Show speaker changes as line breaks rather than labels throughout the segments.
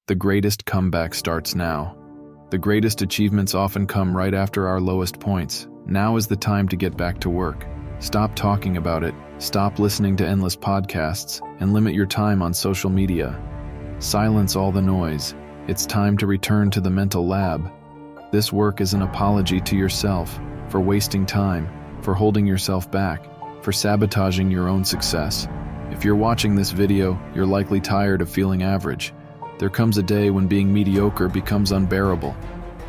The greatest comeback starts now. The greatest achievements often come right after our lowest points. Now is the time to get back to work. Stop talking about it, stop listening to endless podcasts, and limit your time on social media. Silence all the noise. It's time to return to the mental lab. This work is an apology to yourself for wasting time, for holding yourself back, for sabotaging your own success. If you're watching this video, you're likely tired of feeling average. There comes a day when being mediocre becomes unbearable.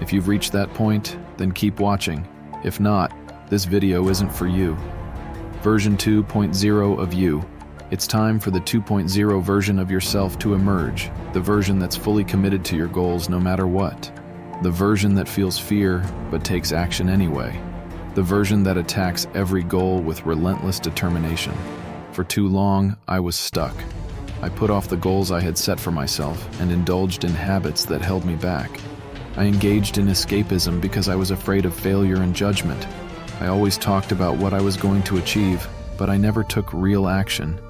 If you've reached that point, then keep watching. If not, this video isn't for you. Version 2.0 of you. It's time for the 2.0 version of yourself to emerge, the version that's fully committed to your goals no matter what. The version that feels fear but takes action anyway. The version that attacks every goal with relentless determination. For too long, I was stuck. I put off the goals I had set for myself and indulged in habits that held me back. I engaged in escapism because I was afraid of failure and judgment. I always talked about what I was going to achieve, but I never took real action.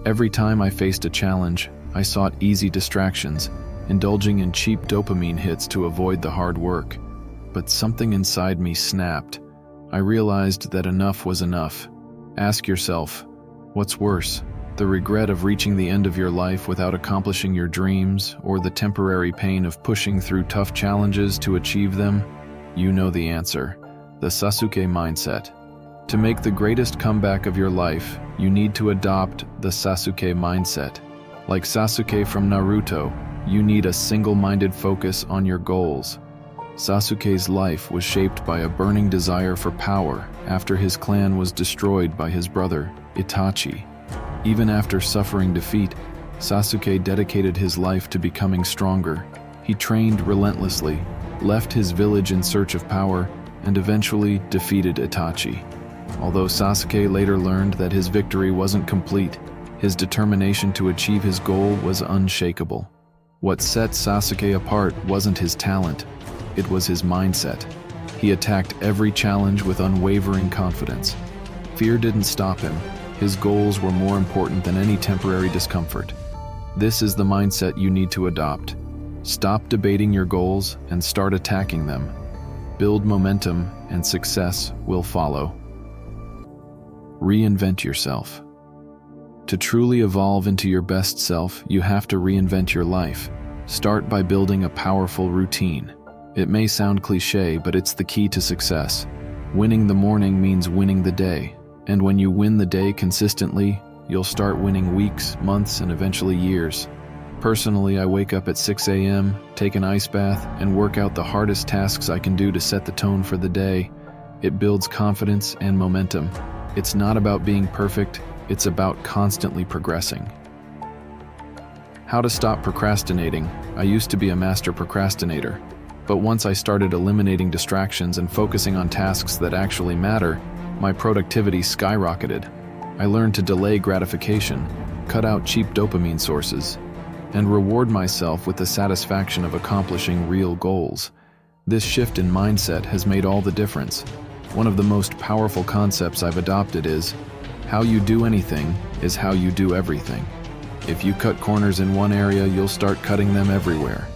Every time I faced a challenge, I sought easy distractions, indulging in cheap dopamine hits to avoid the hard work. But something inside me snapped. I realized that enough was enough. Ask yourself, what's worse? The regret of reaching the end of your life without accomplishing your dreams, or the temporary pain of pushing through tough challenges to achieve them? You know the answer. The Sasuke mindset. To make the greatest comeback of your life, you need to adopt the Sasuke mindset. Like Sasuke from Naruto, you need a single-minded focus on your goals. Sasuke's life was shaped by a burning desire for power after his clan was destroyed by his brother, Itachi. Even after suffering defeat, Sasuke dedicated his life to becoming stronger. He trained relentlessly, left his village in search of power, and eventually defeated Itachi. Although Sasuke later learned that his victory wasn't complete, his determination to achieve his goal was unshakable. What set Sasuke apart wasn't his talent, it was his mindset. He attacked every challenge with unwavering confidence. Fear didn't stop him. His goals were more important than any temporary discomfort. This is the mindset you need to adopt. Stop debating your goals and start attacking them. Build momentum and success will follow. Reinvent yourself. To truly evolve into your best self, you have to reinvent your life. Start by building a powerful routine. It may sound cliché, but it's the key to success. Winning the morning means winning the day. And when you win the day consistently, you'll start winning weeks, months, and eventually years. Personally, I wake up at 6 a.m., take an ice bath, and work out the hardest tasks I can do to set the tone for the day. It builds confidence and momentum. It's not about being perfect, it's about constantly progressing. How to stop procrastinating. I used to be a master procrastinator, but once I started eliminating distractions and focusing on tasks that actually matter, my productivity skyrocketed. I learned to delay gratification, cut out cheap dopamine sources, and reward myself with the satisfaction of accomplishing real goals. This shift in mindset has made all the difference. One of the most powerful concepts I've adopted is, how you do anything is how you do everything. If you cut corners in one area, you'll start cutting them everywhere.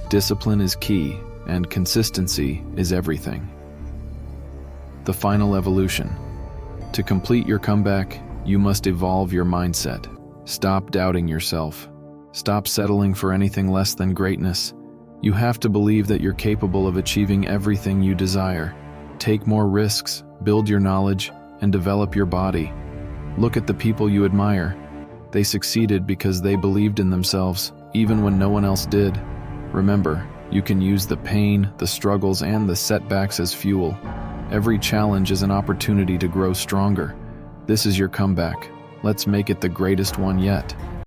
Discipline is key, and consistency is everything. The final evolution. To complete your comeback, you must evolve your mindset. Stop doubting yourself. Stop settling for anything less than greatness. You have to believe that you're capable of achieving everything you desire. Take more risks, build your knowledge, and develop your body. Look at the people you admire. They succeeded because they believed in themselves, even when no one else did. Remember, you can use the pain, the struggles, and the setbacks as fuel. Every challenge is an opportunity to grow stronger. This is your comeback. Let's make it the greatest one yet.